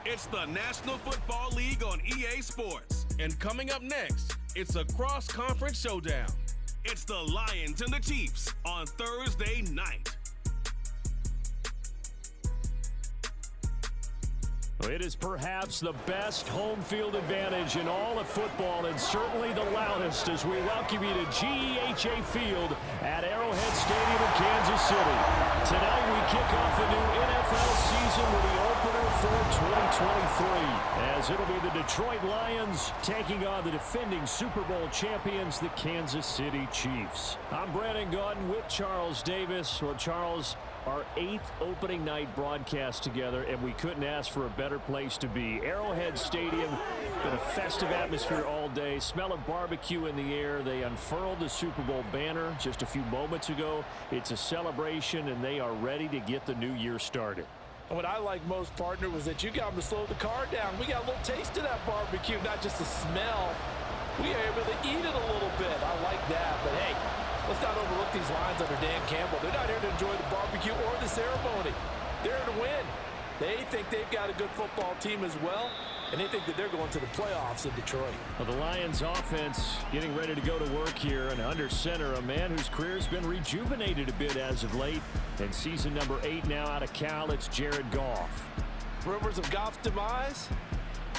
It's the National Football League on EA Sports. And coming up next, it's a cross-conference showdown. It's the Lions and the Chiefs on Thursday night. It is perhaps the best home field advantage in all of football, and certainly the loudest, as we welcome you to GEHA Field at Arrowhead Stadium in Kansas City. Tonight we kick off a new NFL season with the opener for 2023, as it'll be the Detroit Lions taking on the defending Super Bowl champions, the Kansas City Chiefs. I'm Brandon Gaudin with Charles Davis. Well, Charles, our 8th opening night broadcast together, and we couldn't ask for a better place to be. Arrowhead Stadium, been a festive atmosphere all day. Smell of barbecue in the air. They unfurled the Super Bowl banner just a few moments ago. It's a celebration, and they are ready to get the new year started. What I like most, partner, was that you got them to slow the car down. We got a little taste of that barbecue, not just the smell. We are able to eat it a little bit. I like that, but hey, let's not overlook these Lions under Dan Campbell. They're not here to enjoy the barbecue or the ceremony. They're here to win. They think they've got a good football team as well, and they think that they're going to the playoffs in Detroit. Well, the Lions offense getting ready to go to work here, and under center, a man whose career has been rejuvenated a bit as of late. And season number 8 now out of Cal, it's Jared Goff. Rumors of Goff's demise?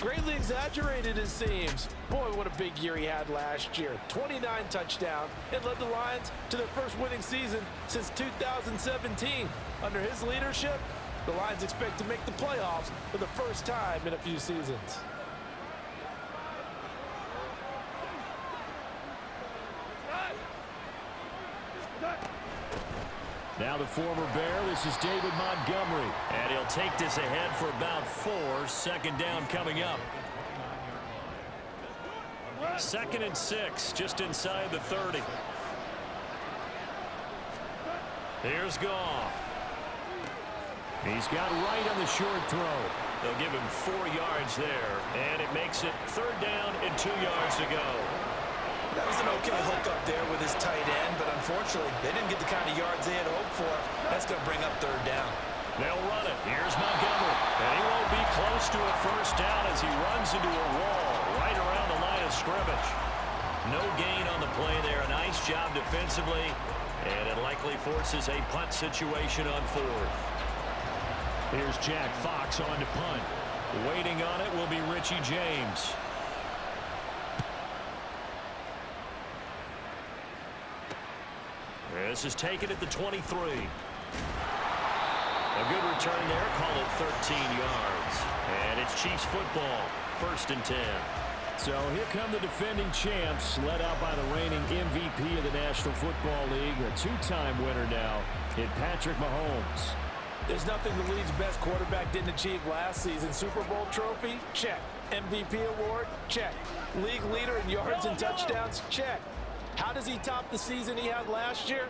Greatly exaggerated, it seems. Boy, what a big year he had last year. 29 touchdowns and led the Lions to their first winning season since 2017. Under his leadership, the Lions expect to make the playoffs for the first time in a few seasons. Now the former Bear, this is David Montgomery. And he'll take this ahead for about 4. Second down coming up. 2nd and 6, just inside the 30. Here's Goff. He's got right on the short throw. They'll give him 4 yards there, and it makes it 3rd down and 2 yards to go. That was an okay hook up there with his tight end, but unfortunately, they didn't get the kind of yards they had hoped for. That's going to bring up 3rd down. They'll run it. Here's Montgomery. And he won't be close to a first down as he runs into a wall right around the line of scrimmage. No gain on the play there. A nice job defensively, and it likely forces a punt situation on 4th. Here's Jack Fox on to punt. Waiting on it will be Richie James. This is taken at the 23. A good return there. Call it 13 yards. And it's Chiefs football. 1st and 10. So here come the defending champs, led out by the reigning MVP of the National Football League, a 2-time winner now in Patrick Mahomes. There's nothing the league's best quarterback didn't achieve last season. Super Bowl trophy? Check. MVP award? Check. League leader in yards and touchdowns? Check. How does he top the season he had last year?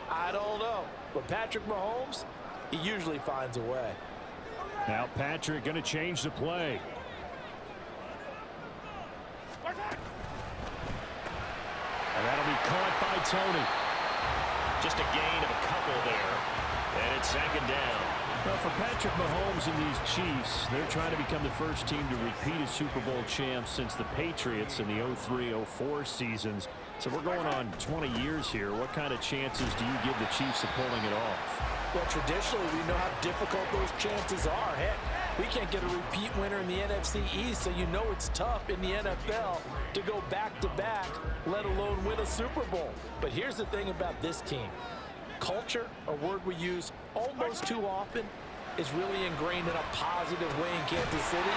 I don't know. But Patrick Mahomes, he usually finds a way. Now Patrick going to change the play. And that'll be caught by Tony. Just a gain of a couple there. And it's 2nd down. Well, for Patrick Mahomes and these Chiefs, they're trying to become the first team to repeat as Super Bowl champs since the Patriots in the 03-04 seasons. So we're going on 20 years here. What kind of chances do you give the Chiefs of pulling it off? Well, traditionally, we know how difficult those chances are. Heck, we can't get a repeat winner in the NFC East, so you know it's tough in the NFL to go back-to-back, let alone win a Super Bowl. But here's the thing about this team. Culture, a word we use almost too often, is really ingrained in a positive way in Kansas City.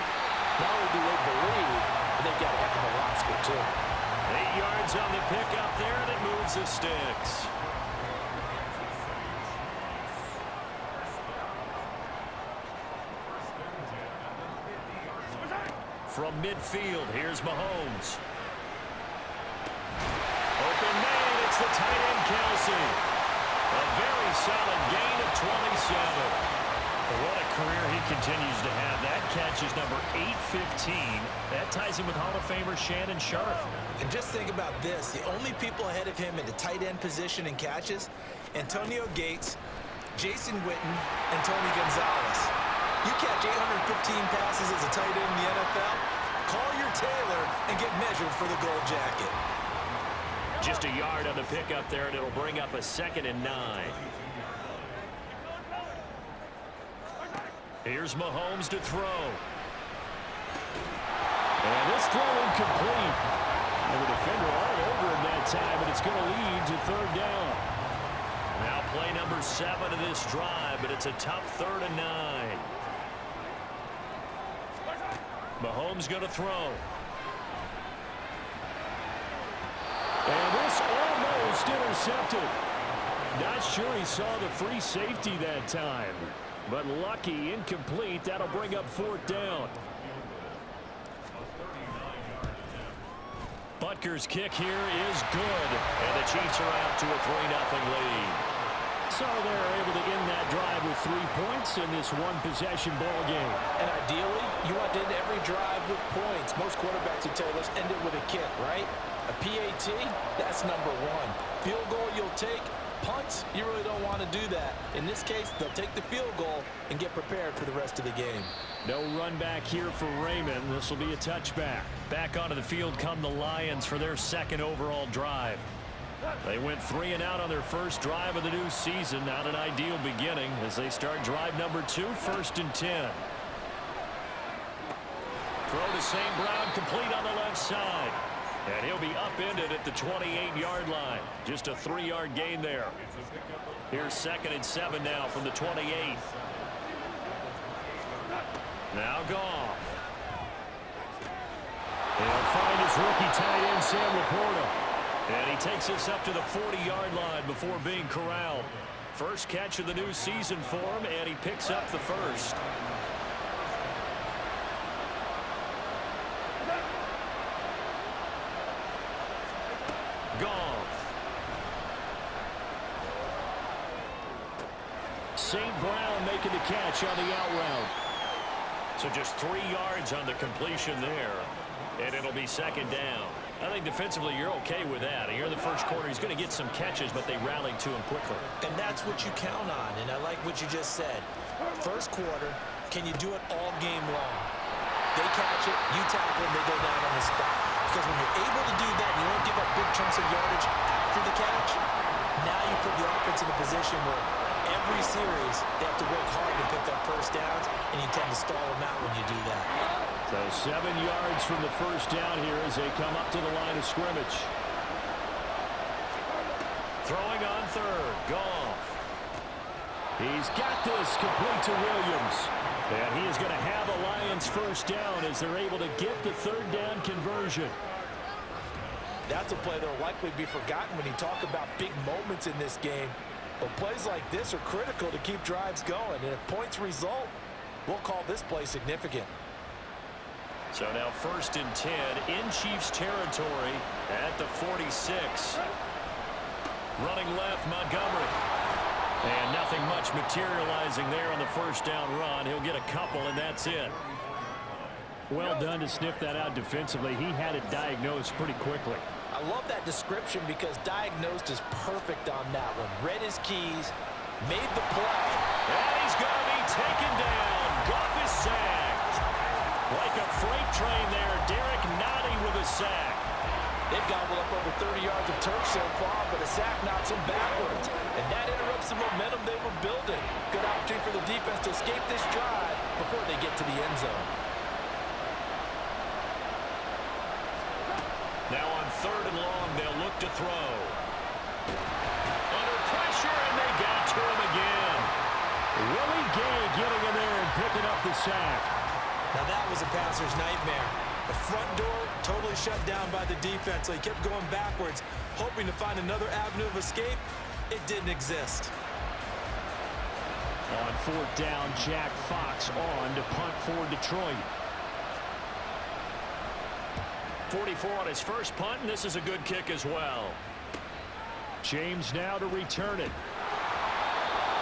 Not only do they believe, but they've got a heck of a roster, too. 8 yards on the pickup there, and it moves the sticks. From midfield, here's Mahomes. Open man, it's the tight end, Kelsey. A very solid gain of 27. What a career he continues to have. That catch is number 815. That ties him with Hall of Famer Shannon Sharp. And just think about this. The only people ahead of him in the tight end position in catches, Antonio Gates, Jason Witten, and Tony Gonzalez. You catch 815 passes as a tight end in the NFL, call your tailor and get measured for the gold jacket. Just a yard on the pickup there, and it'll bring up a 2nd and 9. Here's Mahomes to throw. And this throw incomplete. And the defender all over him that time, and it's going to lead to 3rd down. Now play number 7 of this drive, but it's a tough 3rd and 9. Mahomes going to throw. And this almost intercepted. Not sure he saw the free safety that time. But lucky, incomplete. That'll bring up 4th down. Butker's kick here is good. And the Chiefs are out to a 3-0 lead. So they're able to end that drive with 3 points in this one-possession ball game. And ideally, you want to end every drive with points. Most quarterbacks would tell you, let's end it with a kick, right? A PAT, that's number 1. Field goal you'll take. Punts, you really don't want to do that. In this case, they'll take the field goal and get prepared for the rest of the game. No run back here for Raymond. This will be a touchback. Back onto the field come the Lions for their 2nd overall drive. They went 3 and out on their first drive of the new season. Not an ideal beginning as they start drive number 2, 1st and 10. Throw to St. Brown, complete on the left side. And he'll be upended at the 28-yard line. Just a 3-yard gain there. Here's 2nd and 7 now from the 28. Now Goff. He'll find his rookie tight end, Sam Laporta. And he takes us up to the 40-yard line before being corralled. First catch of the new season for him, and he picks up the first. Goff. St. Brown making the catch on the out route. So just 3 yards on the completion there. And it'll be 2nd down. I think defensively you're okay with that. Here in the first quarter, he's going to get some catches, but they rallied to him quickly. And that's what you count on, and I like what you just said. First quarter, can you do it all game long? They catch it, you tackle them, they go down on the spot. Because when you're able to do that, and you don't give up big chunks of yardage after the catch, now you put the offense in a position where every series they have to work hard to pick up first downs, and you tend to stall them out when you do that. So 7 yards from the first down here as they come up to the line of scrimmage. Throwing on 3rd, Goff. He's got this complete to Williams. And he is going to have a Lions first down as they're able to get the 3rd down conversion. That's a play that will likely be forgotten when you talk about big moments in this game. But plays like this are critical to keep drives going. And if points result, we'll call this play significant. So now 1st and 10 in Chiefs territory at the 46. Running left, Montgomery. And nothing much materializing there on the first down run. He'll get a couple, and that's it. Well done to sniff that out defensively. He had it diagnosed pretty quickly. I love that description because diagnosed is perfect on that one. Read his keys, made the play. And he's going to be taken down. Goff is sacked. Like a freight train there, Derek Nottie with a sack. They've gobbled up over 30 yards of turf so far, but a sack knocks them backwards. And that interrupts the momentum they were building. Good opportunity for the defense to escape this drive before they get to the end zone. Now on 3rd and long, they'll look to throw. Under pressure, and they got to him again. Willie Gay getting in there and picking up the sack. Now that was a passer's nightmare. The front door totally shut down by the defense, so he kept going backwards, hoping to find another avenue of escape. It didn't exist. On 4th down, Jack Fox on to punt for Detroit. 44 on his first punt, and this is a good kick as well. James now to return it.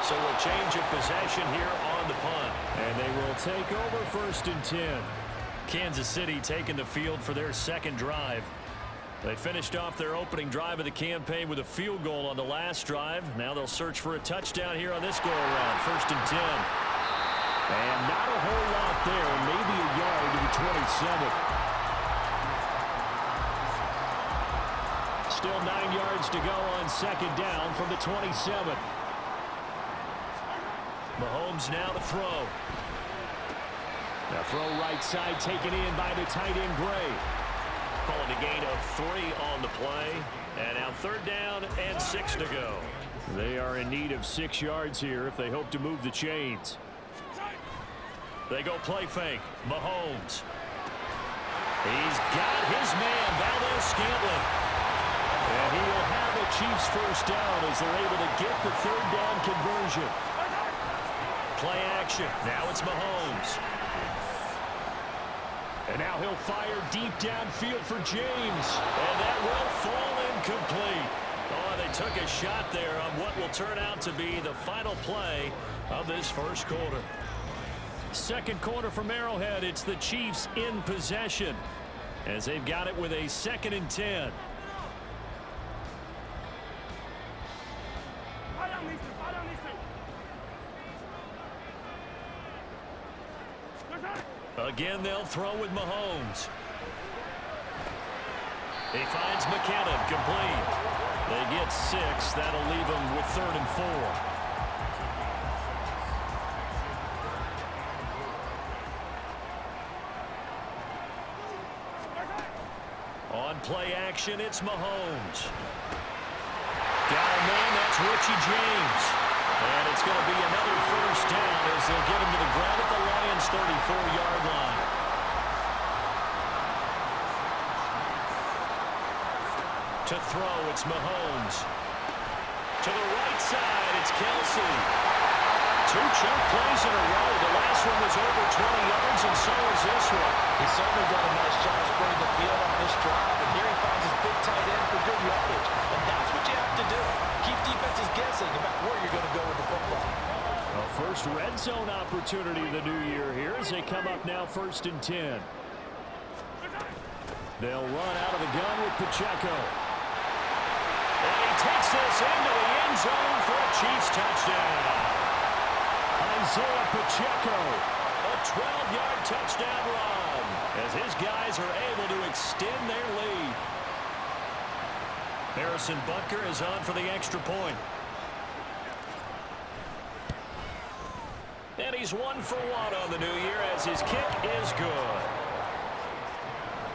So a change of possession here on the punt. And they will take over 1st and 10. Kansas City taking the field for their 2nd drive. They finished off their opening drive of the campaign with a field goal on the last drive. Now they'll search for a touchdown here on this go-around. 1st and 10. And not a whole lot there, maybe a yard to the 27. Still 9 yards to go on second down from the 27. Mahomes now to throw. The throw right side taken in by the tight end Gray. Calling a gain of 3 on the play. And now 3rd down and 6 to go. They are in need of 6 yards here if they hope to move the chains. They go play fake. Mahomes. He's got his man, Valdez-Scantling. And he will have the Chiefs first down as they're able to get the 3rd down conversion. Play action. Now it's Mahomes. And now he'll fire deep downfield for James. And that will fall incomplete. Oh, they took a shot there on what will turn out to be the final play of this first quarter. Second quarter from Arrowhead. It's the Chiefs in possession as they've got it with a 2nd and 10. Again, they'll throw with Mahomes. He finds McKinnon, complete. They get 6. That'll leave them with 3rd and 4. On play action, it's Mahomes. Got a man, that's Richie James. And it's going to be another first down as they'll get him to the ground at the Lions' 34-yard line. To throw, it's Mahomes. To the right side, it's Kelsey. 2 chunk plays in a row. The last one was over 20 yards, and so is this one. He's certainly done a nice job spreading the field on this drive, and here he finds his big tight end for good yardage. And that's what you have to do. Keep defenses guessing about where you're going to go with the football. A first red zone opportunity of the new year here as they come up now 1st and 10. They'll run out of the gun with Pacheco. And he takes this into the end zone for a Chiefs touchdown. Isaiah Pacheco. A 12-yard touchdown run as his guys are able to extend their lead. Harrison Butker is on for the extra point. And he's 1 for 1 on the new year as his kick is good.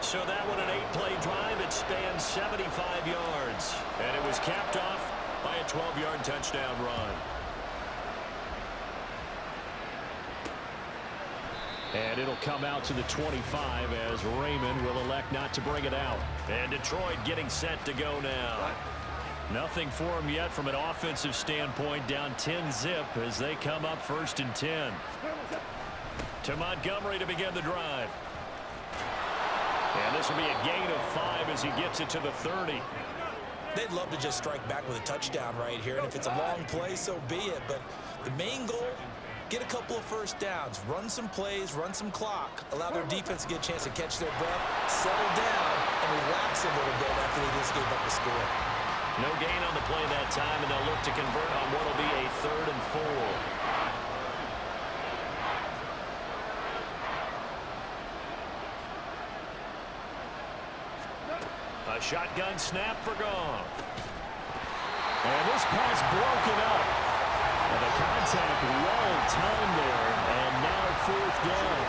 So that one an 8-play drive. It spans 75 yards. And it was capped off by a 12-yard touchdown run. And it'll come out to the 25 as Raymond will elect not to bring it out. And Detroit getting set to go now. Nothing for them yet from an offensive standpoint. Down 10-zip as they come up 1st and 10. To Montgomery to begin the drive. And this will be a gain of 5 as he gets it to the 30. They'd love to just strike back with a touchdown right here, and if it's a long play, so be it. But the main goal, get a couple of first downs, run some plays, run some clock, allow their defense to get a chance to catch their breath, settle down, and relax a little bit after they just gave up the score. No gain on the play that time, and they'll look to convert on what will be a 3rd and 4. A shotgun snap for Goff. And this pass broken up. And the contact well timed there, and now 4th down.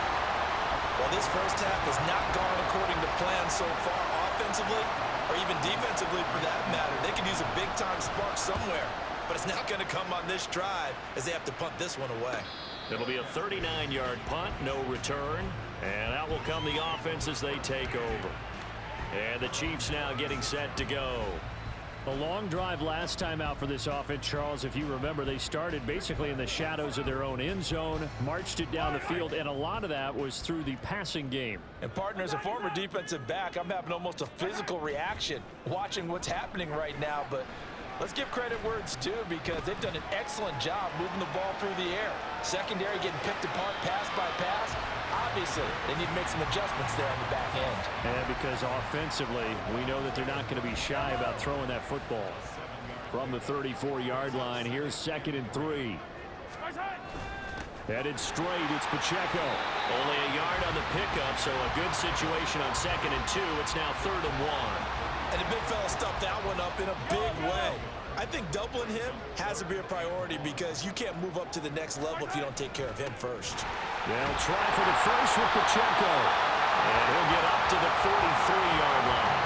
Well, this first half has not gone according to plan so far offensively, or even defensively for that matter. They could use a big-time spark somewhere, but it's not going to come on this drive as they have to punt this one away. It'll be a 39-yard punt, no return, and out will come the offense as they take over. And the Chiefs now getting set to go. A long drive last time out for this offense, Charles. If you remember, they started basically in the shadows of their own end zone, marched it down the field, and a lot of that was through the passing game. And partner, as a former defensive back, I'm having almost a physical reaction watching what's happening right now. But let's give credit where it's due, because they've done an excellent job moving the ball through the air. Secondary getting picked apart pass by pass. Obviously, they need to make some adjustments there on the back end. And because offensively, we know that they're not going to be shy about throwing that football. From the 34-yard line, here's 2nd and 3. Headed straight, it's Pacheco. Only a yard on the pickup, so a good situation on 2nd and 2. It's now 3rd and 1. And the big fella stuffed that one up in a big way. I think doubling him has to be a priority because you can't move up to the next level if you don't take care of him first. They'll try for the first with Pacheco. And he'll get up to the 43-yard line.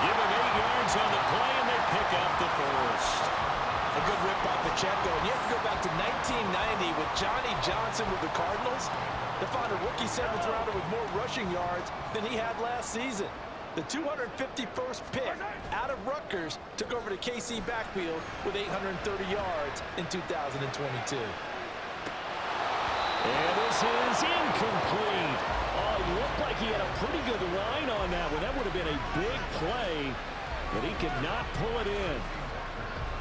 Give him 8 yards on the play, and they pick up the first. A good rip by Pacheco. And you have to go back to 1990 with Johnny Johnson with the Cardinals to find a rookie 7th rounder with more rushing yards than he had last season. The 251st pick out of Rutgers took over the KC backfield with 830 yards in 2022. And this is incomplete. Oh, it looked like he had a pretty good line on that one. That would have been a big play, but he could not pull it in.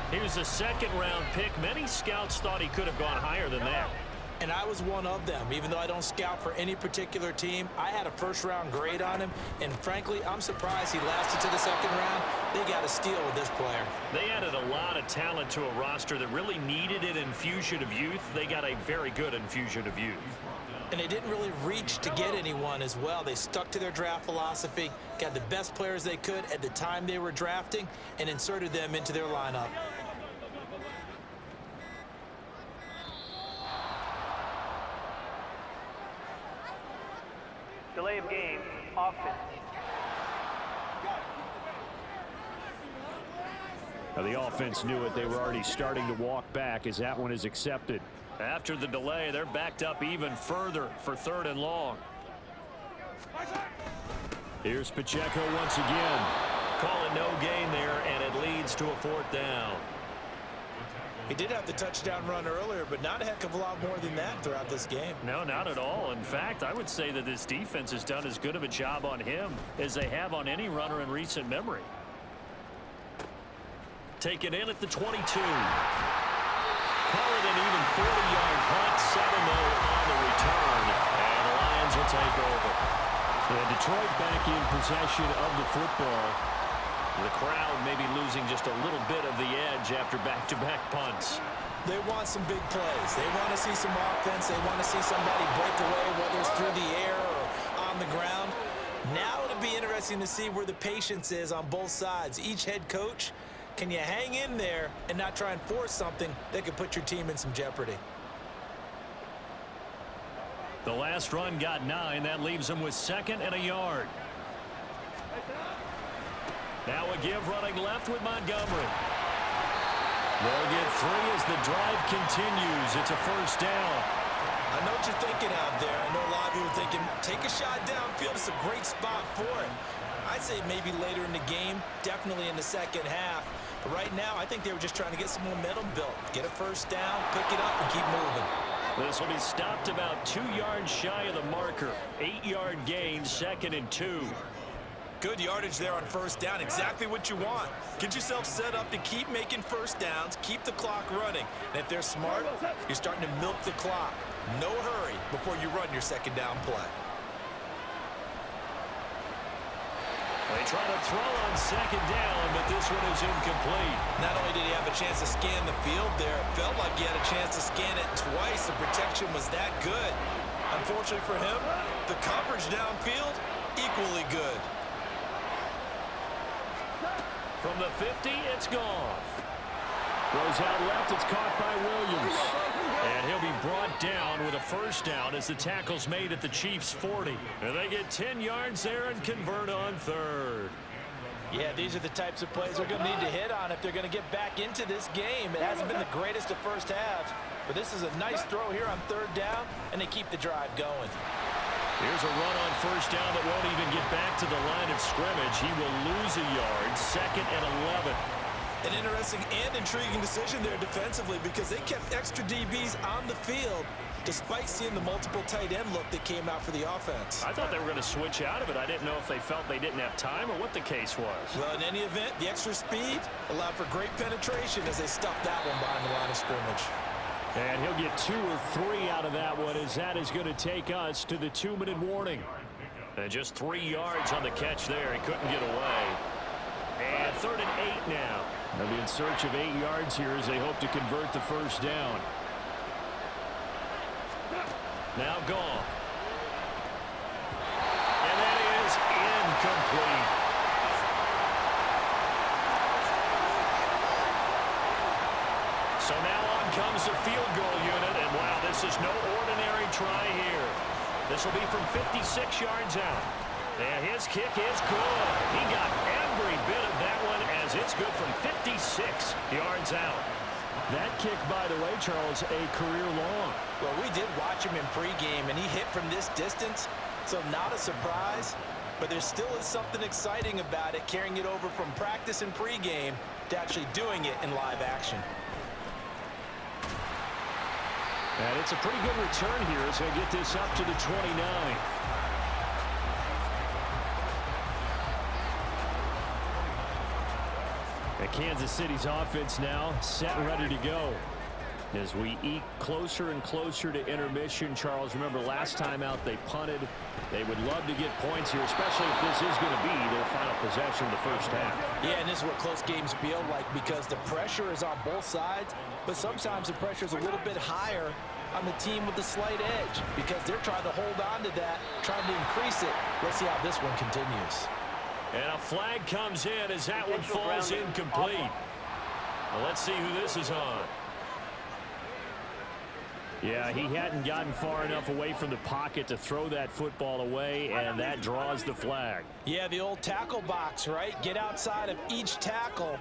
He was a 2nd-round pick. Many scouts thought he could have gone higher than that. And I was one of them. Even though I don't scout for any particular team, I had a 1st-round grade on him. And frankly, I'm surprised he lasted to the 2nd round. They got a steal with this player. They added a lot of talent to a roster that really needed an infusion of youth. They got a very good infusion of youth. And they didn't really reach to get anyone as well. They stuck to their draft philosophy, got the best players they could at the time they were drafting, and inserted them into their lineup. Delay of game, offense. Now, the offense knew it. They were already starting to walk back as that one is accepted. After the delay, they're backed up even further for 3rd and long. Here's Pacheco once again. Call it no gain there, and it leads to a 4th down. He did have the touchdown run earlier, but not a heck of a lot more than that throughout this game. No, not at all. In fact, I would say that this defense has done as good of a job on him as they have on any runner in recent memory. Taken in at the 22. Call it an even 40-yard punt, 7-0 on the return, and the Lions will take over. And Detroit back in possession of the football. The crowd may be losing just a little bit of the edge after back-to-back punts. They want some big plays. They want to see some offense. They want to see somebody break away, whether it's through the air or on the ground. Now it'll be interesting to see where the patience is on both sides. Each head coach, can you hang in there and not try and force something that could put your team in some jeopardy? The last run got 9. That leaves them with 2nd and a yard. Now a give running left with Montgomery. They'll get 3 as the drive continues. It's a 1st down. I know what you're thinking out there. I know a lot of you are thinking, take a shot downfield. It's a great spot for it. I'd say maybe later in the game, definitely in the 2nd half. But right now, I think they were just trying to get some momentum built. Get a 1st down, pick it up, and keep moving. This will be stopped about 2 yards shy of the marker. 8-yard gain, 2nd and 2. Good yardage there on 1st down. Exactly what you want. Get yourself set up to keep making 1st downs, keep the clock running. And if they're smart, you're starting to milk the clock. No hurry before you run your 2nd down play. They try to throw on 2nd down, but this one is incomplete. Not only did he have a chance to scan the field there, it felt like he had a chance to scan it twice. The protection was that good. Unfortunately for him, the coverage downfield, equally good. From the 50, it's gone. Goes out left, it's caught by Williams. And he'll be brought down with a 1st down as the tackle's made at the Chiefs' 40. And they get 10 yards there and convert on 3rd. Yeah, these are the types of plays they're going to need to hit on if they're going to get back into this game. It hasn't been the greatest of 1st halves, but this is a nice throw here on 3rd down, and they keep the drive going. Here's a run on 1st down that won't even get back to the line of scrimmage. He will lose a yard, 2nd and 11. An interesting and intriguing decision there defensively because they kept extra DBs on the field despite seeing the multiple tight end look that came out for the offense. I thought they were going to switch out of it. I didn't know if they felt they didn't have time or what the case was. Well, in any event, the extra speed allowed for great penetration as they stuffed that one behind the line of scrimmage. And he'll get 2 or 3 out of that one as that is going to take us to the 2-minute warning. And just 3 yards on the catch there. He couldn't get away. And 3rd and 8 now. They'll be in search of 8 yards here as they hope to convert the 1st down. Now gone. And that is incomplete. So now on comes the field goal unit, and wow, this is no ordinary try here. This will be from 56 yards out. And his kick is good. He got every bit of that one as it's good from 56 yards out. That kick, by the way, Charles, a career long. Well, we did watch him in pregame, and he hit from this distance, so not a surprise. But there still is something exciting about it, carrying it over from practice and pregame to actually doing it in live action. And it's a pretty good return here as they get this up to the 29. And Kansas City's offense now set and ready to go. As we eke closer and closer to intermission, Charles, remember last time out they punted. They would love to get points here, especially if this is going to be their final possession of the first half. Yeah, and this is what close games feel like because the pressure is on both sides, but sometimes the pressure is a little bit higher on the team with the slight edge because they're trying to hold on to that, trying to increase it. Let's see how this one continues. And a flag comes in as that one falls incomplete. Well, let's see who this is on. Yeah, he hadn't gotten far enough away from the pocket to throw that football away, and that draws the flag. Yeah, the old tackle box, right? Get outside of each tackle,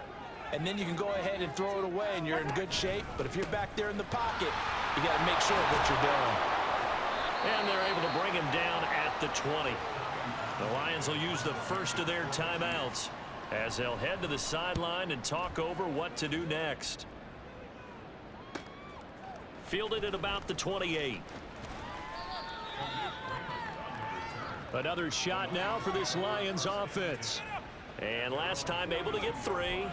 and then you can go ahead and throw it away, and you're in good shape. But if you're back there in the pocket, you got to make sure of what you're doing. And they're able to bring him down at the 20. The Lions will use the first of their timeouts as they'll head to the sideline and talk over what to do next. Fielded at about the 28. Another shot now for this Lions offense. And last time able to get 3.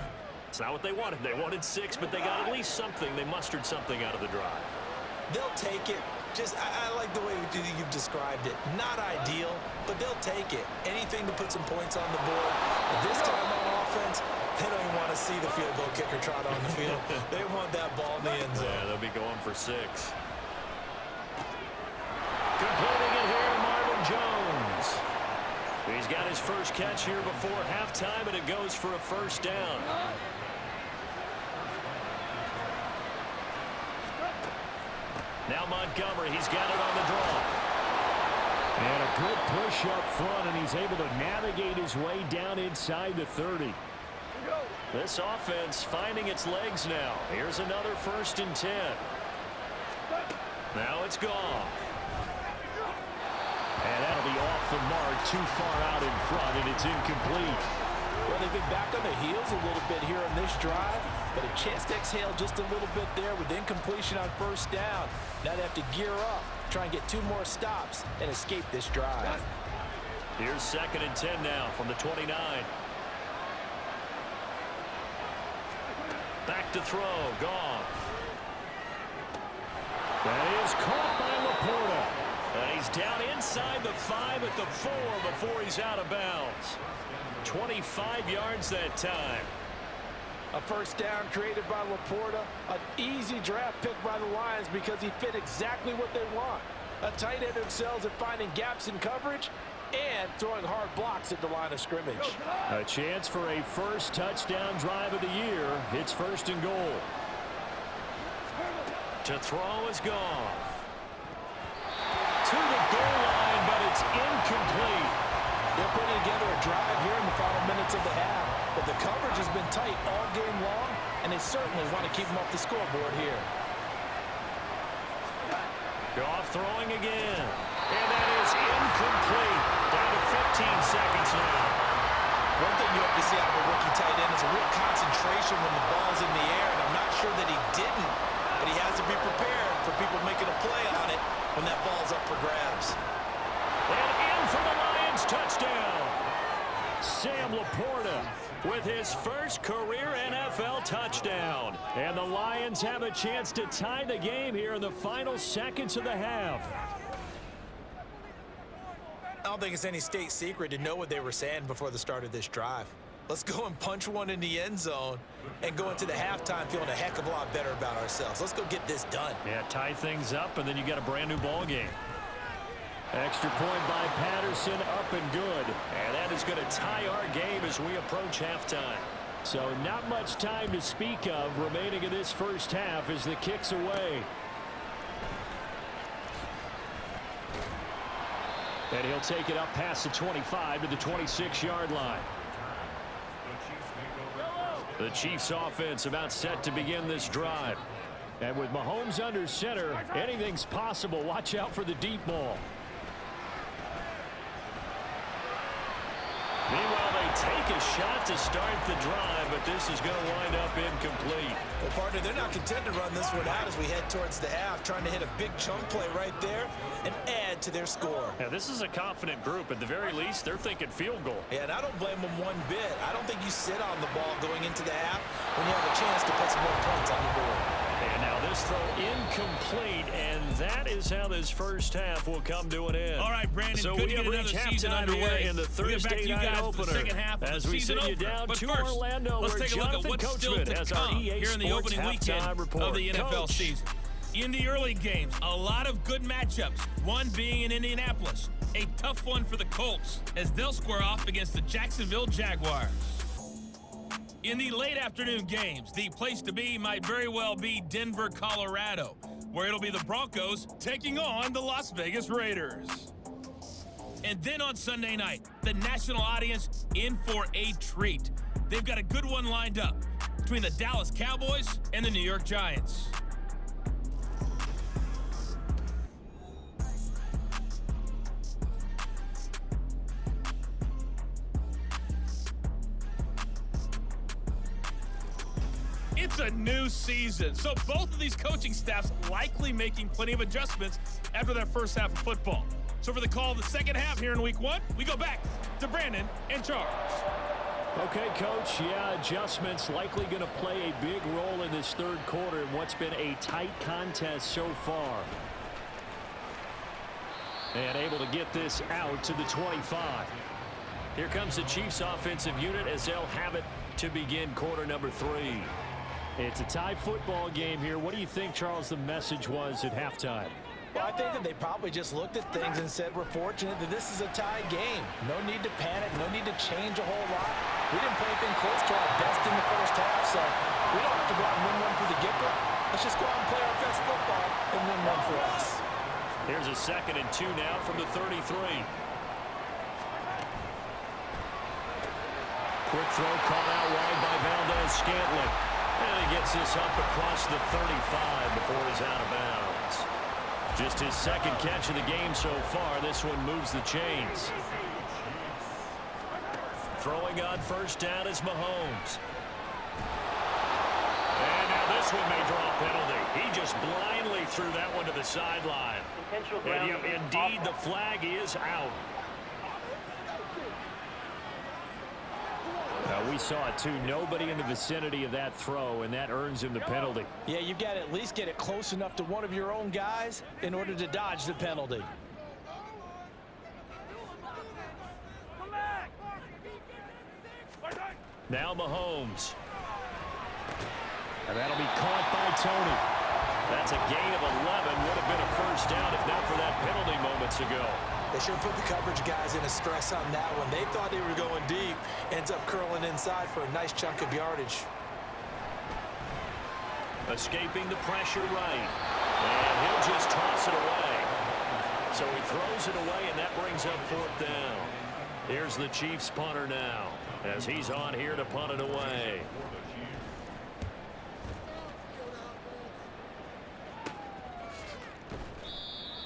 It's not what they wanted. They wanted 6, but they got at least something. They mustered something out of the drive. They'll take it. I like the way you've described it. Not ideal, but they'll take it. Anything to put some points on the board. But this time on offense, they don't even want to see the field goal kicker trot on the field. They want that ball in the end zone. Yeah, they'll be going for 6. Completing it here, Marvin Jones. He's got his first catch here before halftime, and it goes for a first down. Now Montgomery, he's got it on the draw. And a good push up front, and he's able to navigate his way down inside the 30. This offense finding its legs now. Here's another 1st and 10. Now it's gone. And that'll be off the mark, too far out in front, and it's incomplete. Well, they've been back on their heels a little bit here on this drive, but a chance to exhale just a little bit there with incompletion on first down. Now they have to gear up, try and get 2 more stops, and escape this drive. Here's 2nd and 10 now from the 29. Back to throw, gone. That is caught by Laporta. And he's down inside the 5 at the 4 before he's out of bounds. 25 yards that time. A first down created by Laporta. An easy draft pick by the Lions because he fit exactly what they want. A tight end excels at finding gaps in coverage and throwing hard blocks at the line of scrimmage. A chance for a first touchdown drive of the year. It's 1st and goal. To throw is gone. To the goal line, but it's incomplete. They're putting together a drive here in the final minutes of the half, but the coverage has been tight all game long, and they certainly want to keep them off the scoreboard here. Goff throwing again, and that is incomplete. Down to 15 seconds now. One thing you have to see out of a rookie tight end is a real concentration when the ball's in the air, and I'm not sure that he didn't, but he has to be prepared for people making a play on it when that ball's up for grabs. And in for the Lions touchdown. Sam Laporta with his first career NFL touchdown. And the Lions have a chance to tie the game here in the final seconds of the half. I don't think it's any state secret to know what they were saying before the start of this drive. Let's go and punch one in the end zone and go into the halftime feeling a heck of a lot better about ourselves. Let's go get this done. Yeah, tie things up, and then you got a brand new ball game. Extra point by Patterson, up and good. And that is going to tie our game as we approach halftime. So not much time to speak of remaining in this first half as the kick's away. And he'll take it up past the 25 to the 26-yard line. The Chiefs offense about set to begin this drive. And with Mahomes under center, anything's possible. Watch out for the deep ball. Meanwhile, they take a shot to start the drive, but this is going to wind up incomplete. Well, partner, they're not content to run this one out as we head towards the half, trying to hit a big chunk play right there and add to their score. Yeah, this is a confident group. At the very least, they're thinking field goal. Yeah, and I don't blame them one bit. I don't think you sit on the ball going into the half when you have a chance to put some more points on the board. And now this throw incomplete, and that is how this first half will come to an end. All right, Brandon, so good we to get have another reached season halftime underway. here in the Thursday night opener. Second half of as the we season send you opener. down But to first, Orlando, let's where take a look at Jonathan what's still Coachman to has our come EA here in the Sports opening weekend halftime report. of the NFL Coach. season. In the early games, a lot of good matchups, one being in Indianapolis. A tough one for the Colts as they'll square off against the Jacksonville Jaguars. In the late afternoon games, the place to be might very well be Denver, Colorado, where it'll be the Broncos taking on the Las Vegas Raiders. And then on Sunday night, the national audience in for a treat. They've got a good one lined up between the Dallas Cowboys and the New York Giants. It's a new season, so both of these coaching staffs likely making plenty of adjustments after their first half of football. So for the call of the second half here in week one, we go back to Brandon and Charles. Okay, Coach, yeah, adjustments likely going to play a big role in this third quarter in what's been a tight contest so far. And able to get this out to the 25. Here comes the Chiefs offensive unit as they'll have it to begin quarter number 3. It's a tie football game here. What do you think, Charles, the message was at halftime? Well, I think that they probably just looked at things and said, we're fortunate that this is a tie game. No need to panic, no need to change a whole lot. We didn't play anything close to our best in the first half, so we don't have to go out and win one for the get-go. Let's just go out and play our best football and win one for us. Here's a 2nd and 2 now from the 33. Quick throw caught out wide by Valdez-Scantling. And he gets this up across the 35 before he's out of bounds. Just his second catch of the game so far. This one moves the chains. Throwing on first down is Mahomes. And now this one may draw a penalty. He just blindly threw that one to the sideline. Intentional And grounding. indeed, the flag is out. We saw it, too. Nobody in the vicinity of that throw, and that earns him the penalty. Yeah, you've got to at least get it close enough to one of your own guys in order to dodge the penalty. Now Mahomes. And that'll be caught by Tony. That's a gain of 11. Would have been a first down if not for that penalty moments ago. They should have put the coverage guys in a stress on that one. They thought they were going deep. Ends up curling inside for a nice chunk of yardage. Escaping the pressure right. And he'll just toss it away. So he throws it away, and that brings up 4th down. Here's the Chiefs punter now as he's on here to punt it away.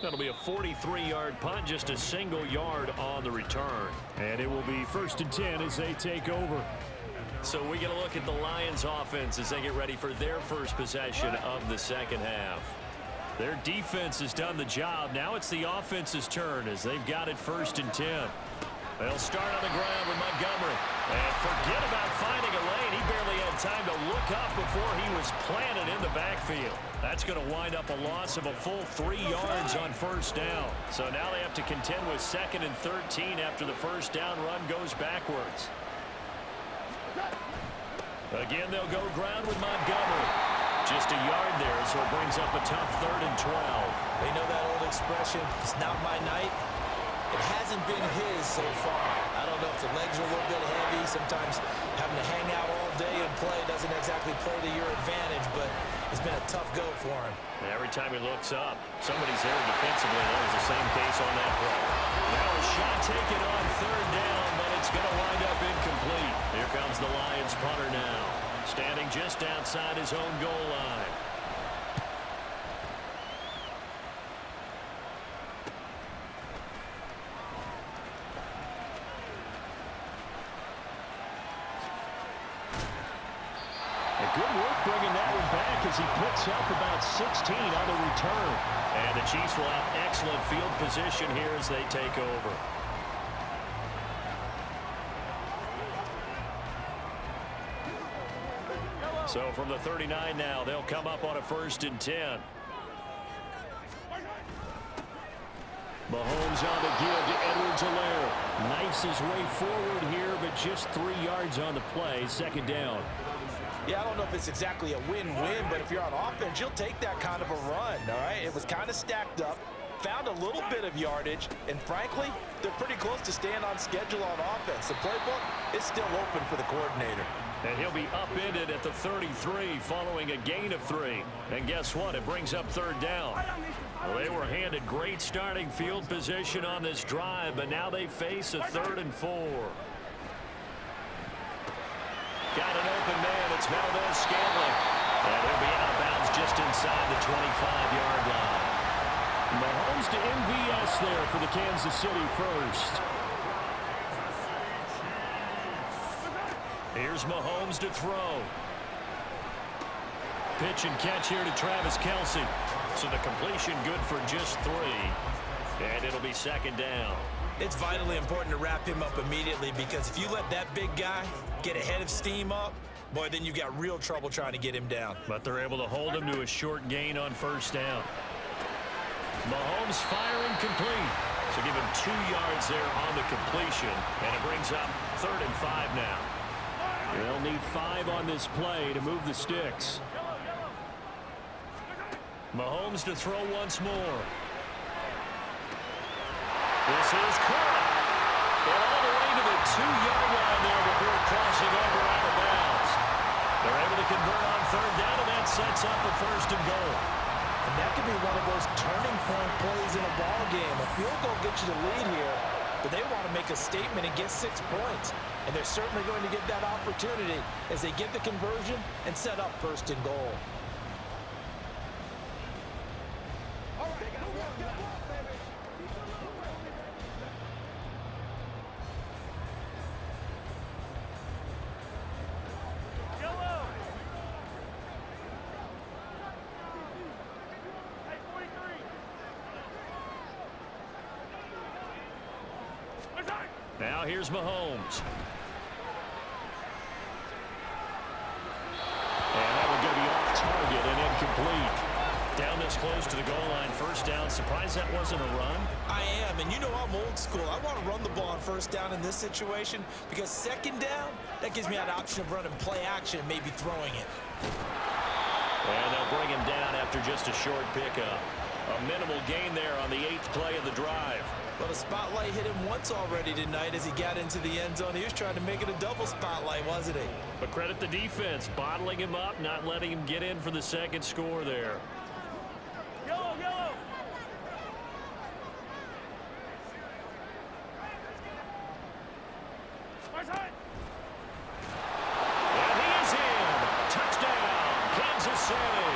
That'll be a 43-yard punt, just a single yard on the return. And it will be 1st and 10 as they take over. So we get a look at the Lions offense as they get ready for their first possession of the second half. Their defense has done the job. Now it's the offense's turn as they've got it 1st and 10. They'll start on the ground with Montgomery. And forget about finding a lane. He barely had time to look up before he was planted in the backfield. That's going to wind up a loss of a full 3 yards on first down. So now they have to contend with 2nd and 13 after the first down run goes backwards. Again, they'll go ground with Montgomery. Just a yard there, so it brings up a tough 3rd and 12. They know that old expression, it's not my night. It hasn't been his so far. I don't know if the legs are a little bit heavy. Sometimes having to hang out all day and play doesn't exactly play to your advantage, but it's been a tough go for him. And every time he looks up, somebody's there defensively. That was the same case on that play. Now a shot taken on 3rd down, but it's going to wind up incomplete. Here comes the Lions punter now, standing just outside his own goal line. Good work bringing that one back as he picks up about 16 on the return. And the Chiefs will have excellent field position here as they take over. So from the 39 now, they'll come up on a 1st and 10. Mahomes on the give to Edwards-Helaire. Knifes his way forward here, but just 3 yards on the play. 2nd down. Yeah, I don't know if it's exactly a win-win, but if you're on offense, you'll take that kind of a run, all right? It was kind of stacked up, found a little bit of yardage, and frankly, they're pretty close to staying on schedule on offense. The playbook is still open for the coordinator. And he'll be upended at the 33 following a gain of 3. And guess what? It brings up 3rd down. Well, they were handed great starting field position on this drive, but now they face a 3rd and 4. Got an open man. It's Valdez-Scantling. And he'll be out of bounds just inside the 25-yard line. Mahomes to MVS there for the Kansas City first. Here's Mahomes to throw. Pitch and catch here to Travis Kelce. So the completion good for just 3. And it'll be 2nd down. It's vitally important to wrap him up immediately, because if you let that big guy get a head of steam up, boy, then you've got real trouble trying to get him down. But they're able to hold him to a short gain on 1st down. Mahomes firing complete. So give him 2 yards there on the completion, and it brings up 3rd and 5 now. They'll need 5 on this play to move the sticks. Mahomes to throw once more. This is caught. And all the way to the 2-yard line there before crossing over out of bounds. They're able to convert on 3rd down, and that sets up a 1st and goal. And that could be one of those turning point plays in a ball game. A field goal gets you the lead here, but they want to make a statement and get 6 points. And they're certainly going to get that opportunity as they get the conversion and set up 1st and goal. Now here's Mahomes. And that would go be off target and incomplete. Down this close to the goal line, 1st down. Surprised that wasn't a run? I am, and you know I'm old school. I want to run the ball on 1st down in this situation, because 2nd down, that gives me that option of running play action and maybe throwing it. And they'll bring him down after just a short pickup. A minimal gain there on the 8th play of the drive. Well, the spotlight hit him once already tonight as he got into the end zone. He was trying to make it a double spotlight, wasn't he? But credit the defense, bottling him up, not letting him get in for the 2nd score there. Yellow, yellow. And he is in. Touchdown, Kansas City.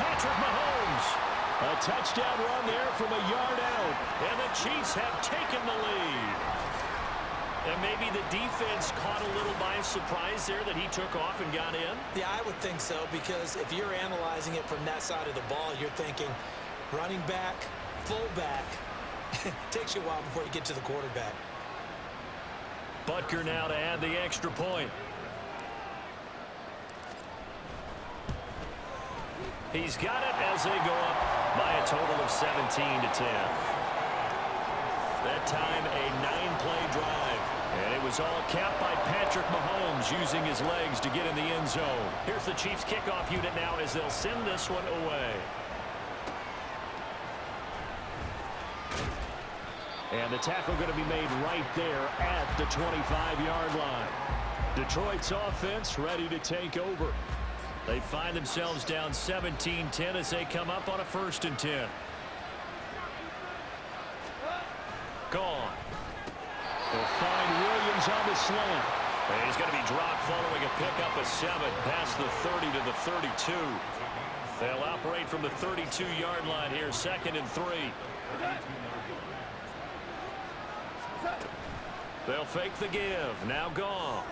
Patrick Mahomes. A touchdown run there from a yard out. And the Chiefs have taken the lead. And maybe the defense caught a little by surprise there that he took off and got in? Yeah, I would think so, because if you're analyzing it from that side of the ball, you're thinking running back, fullback. Takes you a while before you get to the quarterback. Butker now to add the extra point. He's got it as they go up by a total of 17-10. That time a 9-play drive. And it was all capped by Patrick Mahomes using his legs to get in the end zone. Here's the Chiefs kickoff unit now as they'll send this one away. And the tackle going to be made right there at the 25-yard line. Detroit's offense ready to take over. They find themselves down 17-10 as they come up on a 1st and 10. Gone. They'll find Williams on the slant. And he's going to be dropped following a pickup of 7 past the 30 to the 32. They'll operate from the 32-yard line here, 2nd and 3. They'll fake the give. Now Goff.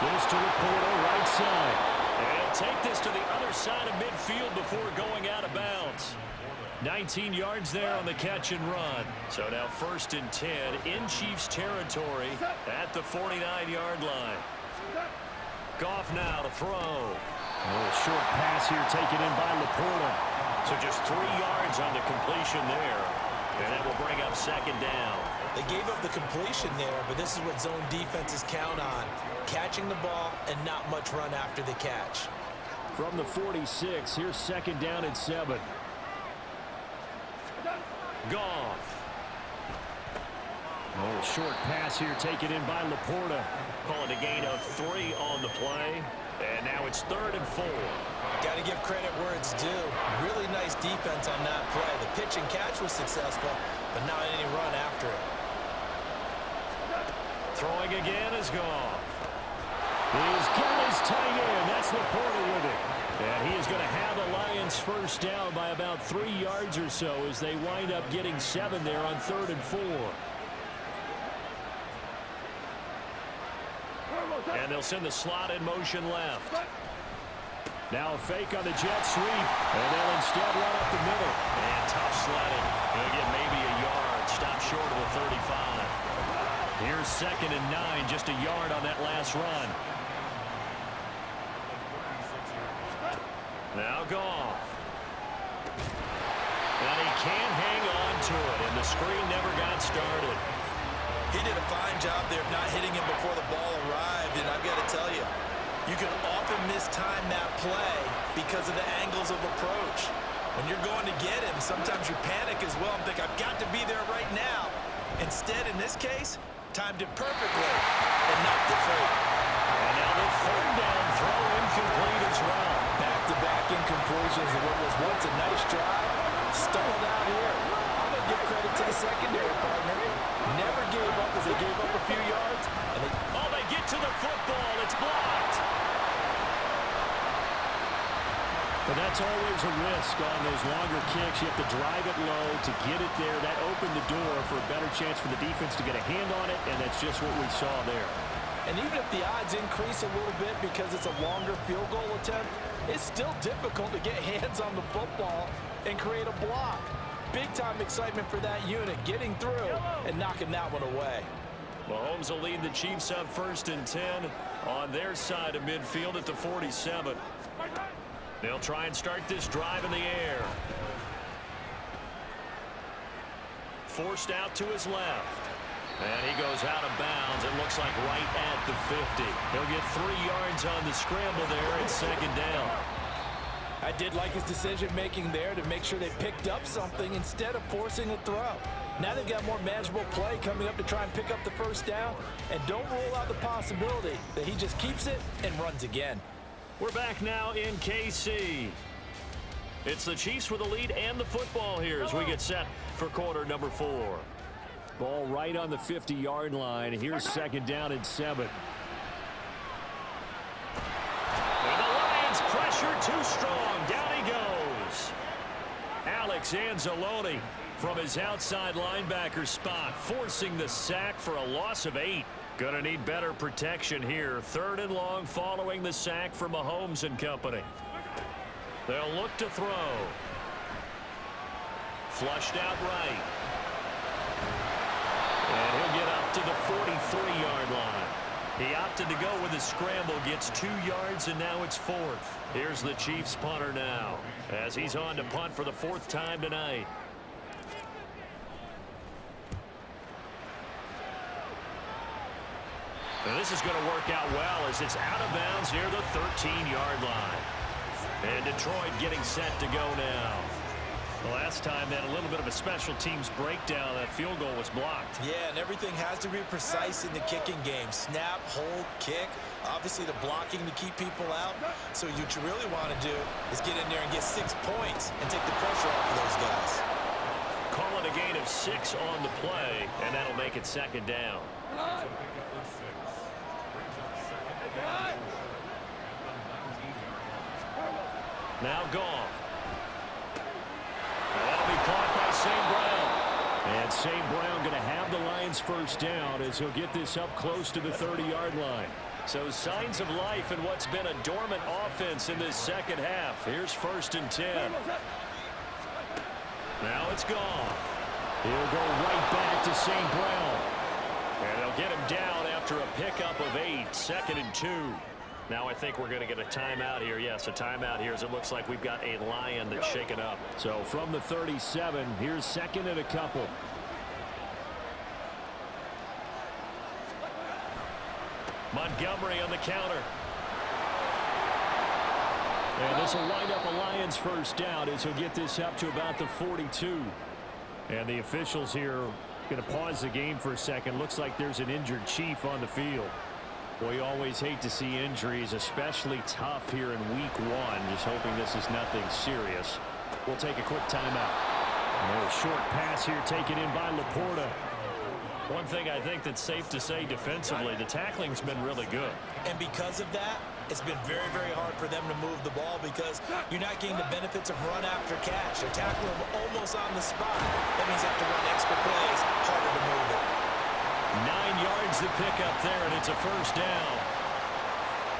Goes to Laporta, right side. And take this to the other side of midfield before going out of bounds. 19 yards there on the catch and run. So now 1st and 10 in Chiefs territory at the 49-yard line. Goff now to throw. A little short pass here taken in by Laporta. So just 3 yards on the completion there. And that will bring up 2nd down. They gave up the completion there, but this is what zone defenses count on. Catching the ball and not much run after the catch. From the 46, here's 2nd down and 7. Goff. A little short pass here taken in by Laporta. Calling a gain of 3 on the play. And now it's 3rd and 4. Got to give credit where it's due. Really nice defense on that play. The pitch and catch was successful, but not any run after it. Throwing again is Goff. He's got his tight end. That's Laporta with it. And he is going to have the Lions 1st down by about 3 yards or so as they wind up getting 7 there on 3rd and 4. And they'll send the slot in motion left. Now a fake on the jet sweep. And they'll instead run up the middle. And tough sledding. They'll get maybe a yard. Stop short of the 35. Here's 2nd and 9. Just a yard on that last run. Now Goff. And he can't hang on to it. And the screen never got started. He did a fine job there of not hitting him before the ball arrived. And I've got to tell you, you can often mistime that play because of the angles of approach. When you're going to get him, sometimes you panic as well and think, I've got to be there right now. Instead, in this case, timed it perfectly and knocked it free. And now the 3rd down throw incomplete as well. Back-to-back incompletions of what was once a nice drive. Stalled out here. I'm going to give credit to the secondary partner. Never gave up as they gave up a few yards. And they get to the football. It's blocked. But that's always a risk on those longer kicks. You have to drive it low to get it there. That opened the door for a better chance for the defense to get a hand on it, and that's just what we saw there. And even if the odds increase a little bit because it's a longer field goal attempt, it's still difficult to get hands on the football and create a block. Big-time excitement for that unit, getting through and knocking that one away. Mahomes will lead the Chiefs up 1st and 10 on their side of midfield at the 47. They'll try and start this drive in the air. Forced out to his left. And he goes out of bounds. It looks like right at the 50. He'll get 3 yards on the scramble there and 2nd down. I did like his decision-making there to make sure they picked up something instead of forcing a throw. Now they've got more manageable play coming up to try and pick up the 1st down. And don't rule out the possibility that he just keeps it and runs again. We're back now in KC. It's the Chiefs with the lead and the football here as we get set for quarter number 4. Ball right on the 50-yard line. Here's 2nd down and 7. And the Lions pressure too strong. Down he goes. Alex Anzalone from his outside linebacker spot, forcing the sack for a loss of 8. Gonna need better protection here. 3rd and long following the sack for Mahomes and company. They'll look to throw. Flushed out right. And he'll get up to the 43-yard line. He opted to go with a scramble, gets 2 yards, and now it's 4th. Here's the Chiefs punter now as he's on to punt for the 4th time tonight. And this is going to work out well as it's out of bounds near the 13-yard line. And Detroit getting set to go now. The last time they had a little bit of a special teams breakdown, that field goal was blocked. Yeah, and everything has to be precise in the kicking game. Snap, hold, kick. Obviously the blocking to keep people out. So what you really want to do is get in there and get 6 points and take the pressure off of those guys. Call it a gain of 6 on the play, and that'll make it second down. Now gone. That'll be caught by St. Brown. And St. Brown going to have the Lions first down as he'll get this up close to the 30-yard line. So signs of life in what's been a dormant offense in this second half. Here's 1st and 10. Now it's gone. He'll go right back to St. Brown. And they'll get him down after a pickup of 8. 2nd and 2. Now I think we're going to get a timeout here. Yes, a timeout here as it looks like we've got a Lion that's shaken up. So from the 37, here's 2nd and a couple. Montgomery on the counter. And this will wind up a Lions first down as he'll get this up to about the 42. And the officials here going to pause the game for a second. Looks like there's an injured Chief on the field. Well, you always hate to see injuries, especially tough here in week 1. Just hoping this is nothing serious. We'll take a quick timeout. A little short pass here taken in by Laporta. One thing I think that's safe to say defensively, the tackling's been really good. And because of that, it's been very, very hard for them to move the ball because you're not getting the benefits of run after catch. They're tackling them almost on the spot. That means they have to run extra plays, harder to move it. 9 yards to pick up there, and it's a first down.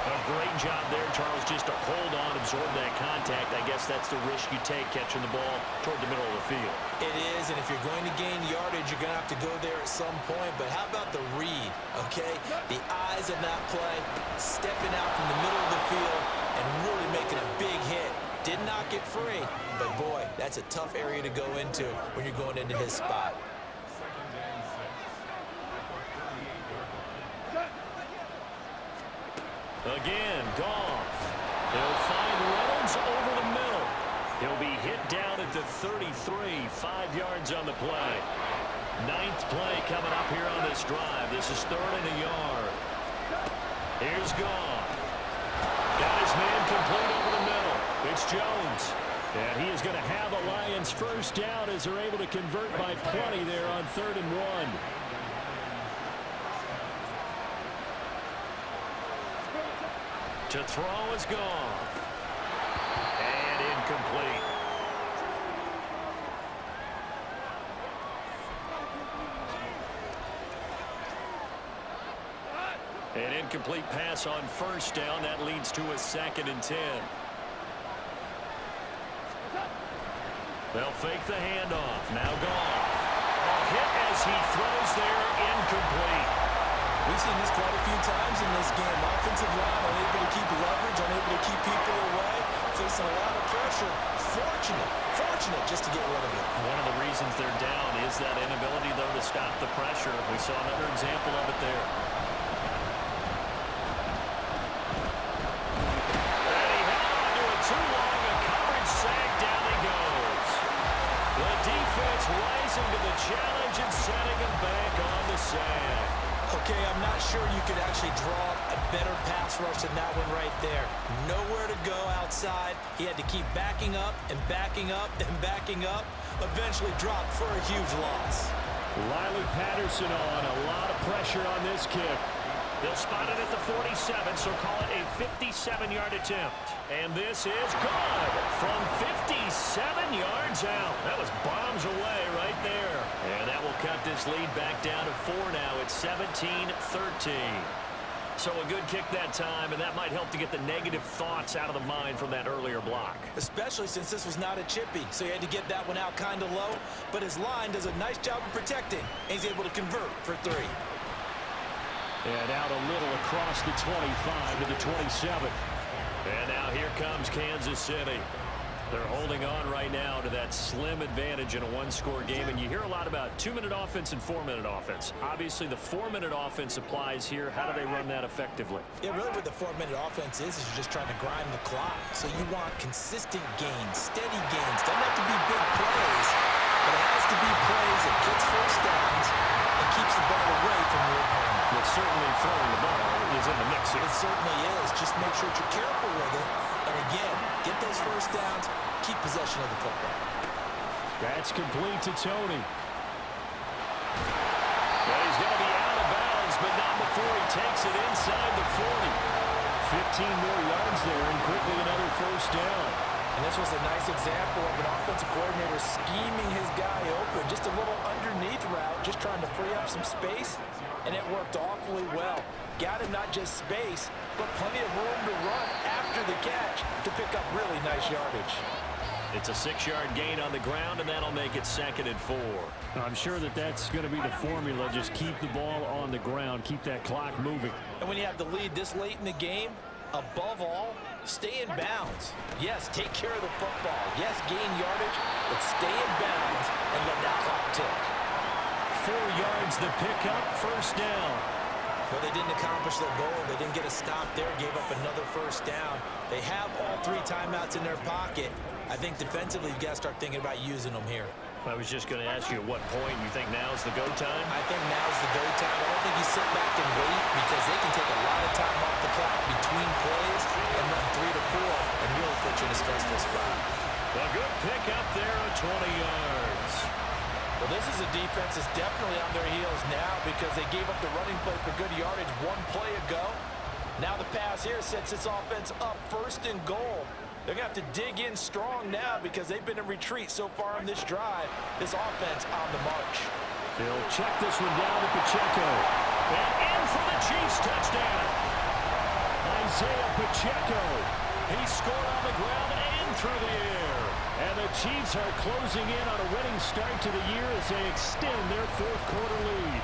A great job there, Charles, just to hold on, absorb that contact. I guess that's the risk you take catching the ball toward the middle of the field. It is, and if you're going to gain yardage, you're going to have to go there at some point. But how about the read, okay? The eyes of that play, stepping out from the middle of the field and really making a big hit. Did not get free, but boy, that's a tough area to go into when you're going into his spot. Again, Goff. He'll find Reynolds over the middle. He'll be hit down at the 33, 5 yards on the play. 9th play coming up here on this drive. This is 3rd and a yard. Here's Goff. Got his man complete over the middle. It's Jones. And he is going to have a Lions first down as they're able to convert by plenty there on 3rd and 1. To throw is Goff. And incomplete. An incomplete pass on first down. That leads to a 2nd and 10. They'll fake the handoff. Now Goff. A hit as he throws there. Incomplete. We've seen this quite a few times in this game. Offensive line unable to keep leverage, unable to keep people away, facing a lot of pressure. Fortunate just to get rid of it. One of the reasons they're down is that inability, though, to stop the pressure. We saw another example of it there. And he held on to it too long. A coverage sack. Down he goes. The defense rising to the challenge and setting him back on the sack. Okay, I'm not sure you could actually draw a better pass rush than that one right there. Nowhere to go outside. He had to keep backing up and backing up and backing up. Eventually dropped for a huge loss. Riley Patterson on. A lot of pressure on this kick. They'll spot it at the 47, so call it a 57-yard attempt. And this is good from 57 yards out. That was bombs away right there. And that will cut this lead back down to 4 now. It's 17-13. So a good kick that time, and that might help to get the negative thoughts out of the mind from that earlier block. Especially since this was not a chippy, so he had to get that one out kind of low. But his line does a nice job of protecting, and he's able to convert for 3. And out a little across the 25 to the 27. And now here comes Kansas City. They're holding on right now to that slim advantage in a one-score game, and you hear a lot about 2-minute offense and 4-minute offense. Obviously, the 4-minute offense applies here. How do they run that effectively? Yeah, really what the 4-minute offense is you're just trying to grind the clock. So you want consistent gains, steady gains. Doesn't have to be big plays, but it has to be plays that gets first downs and keeps the ball away from your opponent. But certainly throwing the ball is in the mix here. It certainly is. Just make sure that you're careful with it. And again, get those first downs, keep possession of the football. That's complete to Tony. Well, he's going to be out of bounds, but not before he takes it inside the 40. 15 more yards there, and quickly another first down. And this was a nice example of an offensive coordinator scheming his guy open. Just a little underneath route, just trying to free up some space, and it worked awfully well. Got him not just space, but plenty of room to run after the catch to pick up really nice yardage. It's a 6-yard gain on the ground, and that'll make it 2nd and 4. I'm sure that's going to be the formula. Just keep the ball on the ground, keep that clock moving. And when you have the lead this late in the game, above all, stay in bounds. Yes, take care of the football. Yes, gain yardage, but stay in bounds and let that clock tick. 4 yards the pickup, first down. Well, they didn't accomplish their goal. They didn't get a stop there, gave up another first down. They have all 3 timeouts in their pocket. I think defensively, you've got to start thinking about using them here. I was just going to ask you at what point you think now's the go time? I think now's the go time. I don't think you sit back and wait because they can take a lot of time off the clock between plays and run 3 to 4 and really put you in a stressful spot. A good pick up there at 20 yards. Well, this is a defense that's definitely on their heels now because they gave up the running play for good yardage 1 play ago. Now the pass here sets this offense up 1st and goal. They're going to have to dig in strong now because they've been in retreat so far on this drive. This offense on the march. They'll check this one down to Pacheco. And in for the Chiefs touchdown. Isaiah Pacheco. He scored on the ground and through the air. And the Chiefs are closing in on a winning start to the year as they extend their 4th quarter lead.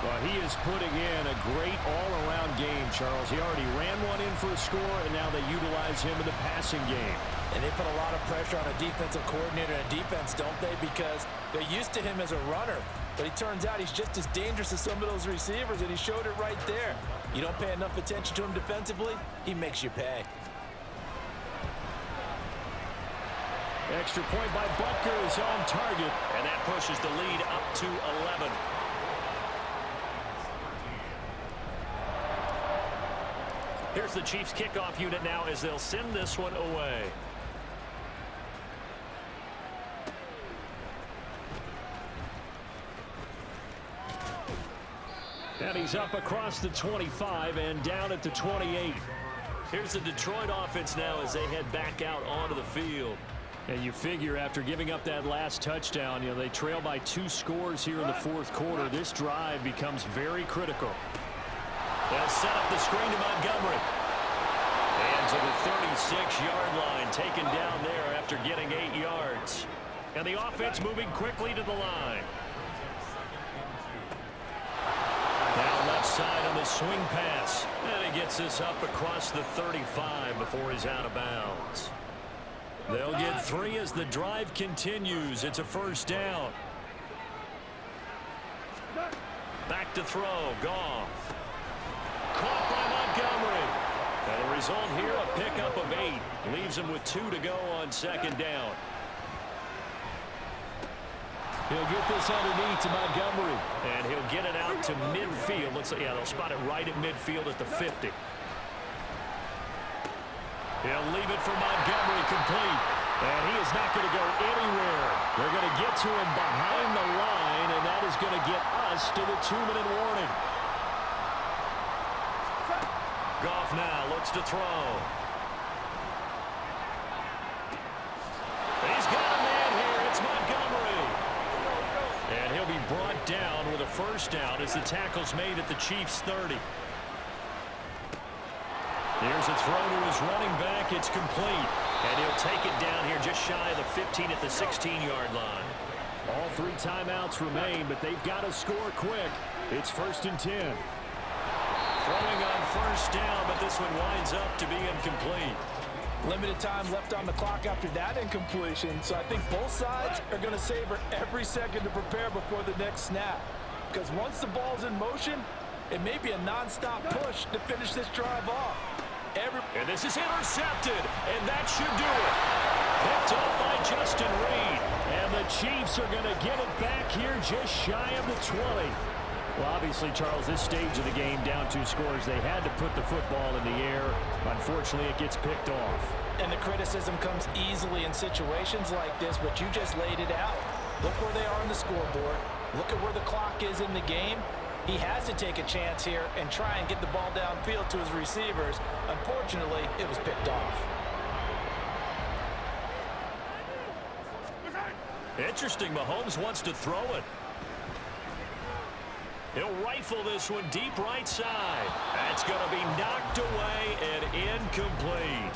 Well, he is putting in a great all-around game, Charles. He already ran one in for a score, and now they utilize him in the passing game. And they put a lot of pressure on a defensive coordinator and defense, don't they? Because they're used to him as a runner. But it turns out he's just as dangerous as some of those receivers, and he showed it right there. You don't pay enough attention to him defensively, he makes you pay. Extra point by Butker is on target, and that pushes the lead up to 11. Here's the Chiefs kickoff unit now as they'll send this one away. And he's up across the 25 and down at the 28. Here's the Detroit offense now as they head back out onto the field. And you figure after giving up that last touchdown, they trail by 2 scores here in the 4th quarter. This drive becomes very critical. They'll set up the screen to Montgomery. And to the 36-yard line, taken down there after getting 8 yards. And the offense moving quickly to the line. Now left side on the swing pass. And he gets this up across the 35 before he's out of bounds. They'll get 3 as the drive continues. It's a first down. Back to throw. Goff. Caught by Montgomery. And the result here, a pickup of 8. Leaves him with 2 to go on 2nd down. He'll get this underneath to Montgomery. And he'll get it out to midfield. Looks like, they'll spot it right at midfield at the 50. He'll leave it for Montgomery complete. And he is not going to go anywhere. They're going to get to him behind the line, and that is going to get us to the 2-minute warning. Goff now looks to throw. He's got a man here. It's Montgomery. And he'll be brought down with a first down as the tackle's made at the Chiefs' 30. Here's a throw to his running back. It's complete. And he'll take it down here just shy of the 15 at the 16-yard line. All 3 timeouts remain, but they've got to score quick. It's 1st and 10. Throwing on first down, but this one winds up to be incomplete. Limited time left on the clock after that incompletion, so I think both sides are going to savor every second to prepare before the next snap. Because once the ball's in motion, it may be a non-stop push to finish this drive off. And this is intercepted, and that should do it. Picked up by Justin Reed. And the Chiefs are going to get it back here just shy of the 20. Well, obviously, Charles, this stage of the game, down 2 scores, they had to put the football in the air. Unfortunately, it gets picked off. And the criticism comes easily in situations like this, but you just laid it out. Look where they are on the scoreboard. Look at where the clock is in the game. He has to take a chance here and try and get the ball downfield to his receivers. Unfortunately, it was picked off. Interesting, Mahomes wants to throw it. He'll rifle this one deep right side. That's going to be knocked away and incomplete.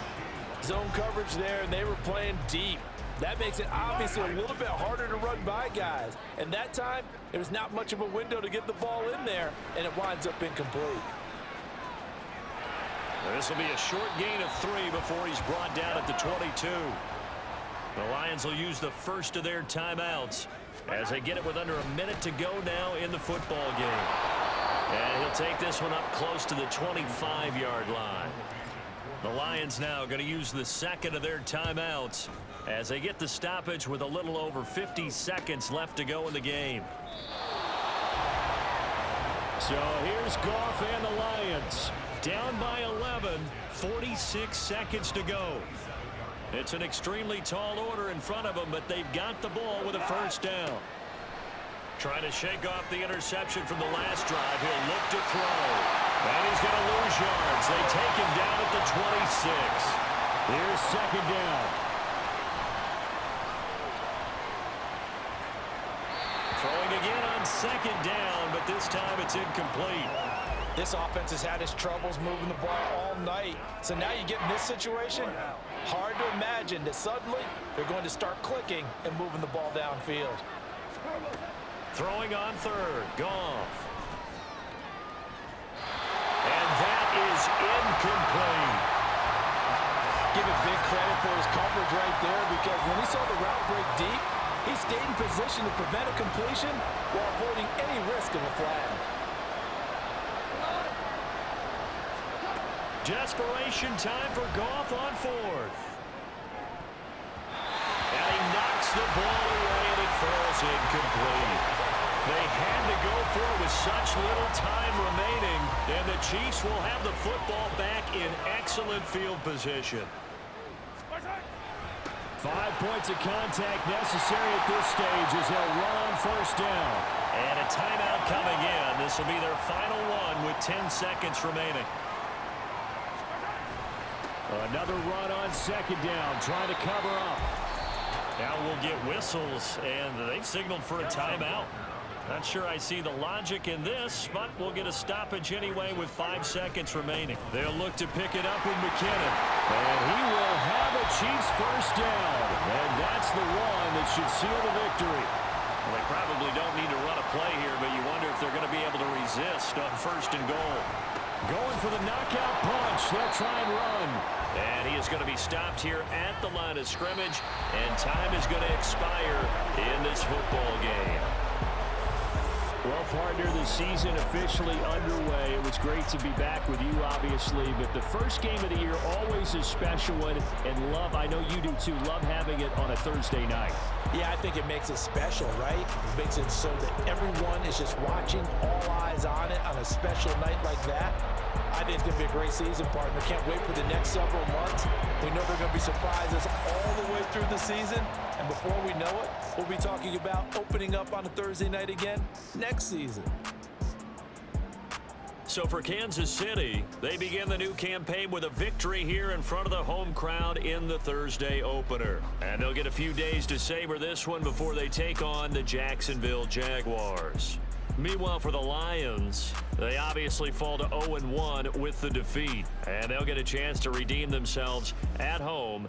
Zone coverage there, and they were playing deep. That makes it obviously a little bit harder to run by guys. And that time, there was not much of a window to get the ball in there, and it winds up incomplete. This will be a short gain of 3 before he's brought down at the 22. The Lions will use the first of their timeouts as they get it with under a minute to go now in the football game. And he'll take this one up close to the 25-yard line. The Lions now going to use the second of their timeouts as they get the stoppage with a little over 50 seconds left to go in the game. So here's Goff and the Lions. Down by 11, 46 seconds to go. It's an extremely tall order in front of them, but they've got the ball with a first down. Trying to shake off the interception from the last drive. He'll look to throw. And he's going to lose yards. They take him down at the 26. Here's second down. Throwing again on second down, but this time it's incomplete. This offense has had its troubles moving the ball all night. So now you get in this situation, hard to imagine that suddenly they're going to start clicking and moving the ball downfield. Throwing on third, Goff. And that is incomplete. Give it big credit for his coverage right there, because when he saw the route break deep, he stayed in position to prevent a completion while avoiding any risk of a flag. Desperation time for Goff on fourth. And he knocks the ball away, and it falls incomplete. They had to go for it with such little time remaining, and the Chiefs will have the football back in excellent field position. 5 points of contact necessary at this stage as they'll run on first down. And a timeout coming in. This will be their final one with 10 seconds remaining. Another run on second down, trying to cover up. Now we'll get whistles, and they've signaled for a timeout. Not sure I see the logic in this, but we'll get a stoppage anyway with 5 seconds remaining. They'll look to pick it up with McKinnon. And he will have a Chiefs first down. And that's the one that should seal the victory. Well, they probably don't need to run a play here, but you wonder if they're going to be able to resist on first and goal. Going for the knockout punch. They'll try and run. And he is going to be stopped here at the line of scrimmage. And time is going to expire in this football game. Well, partner, the season officially underway. It was great to be back with you, obviously. But the first game of the year always a special one. And love, I know you do too, love having it on a Thursday night. Yeah, I think it makes it special, right? It makes it so that everyone is just watching, all eyes on it on a special night like that. I think it's going to be a great season, partner. Can't wait for the next several months. We know there are going to be surprises all the way through the season. And before we know it, we'll be talking about opening up on a Thursday night again next season. So for Kansas City, they begin the new campaign with a victory here in front of the home crowd in the Thursday opener. And they'll get a few days to savor this one before they take on the Jacksonville Jaguars. Meanwhile, for the Lions, they obviously fall to 0-1 with the defeat. And they'll get a chance to redeem themselves at home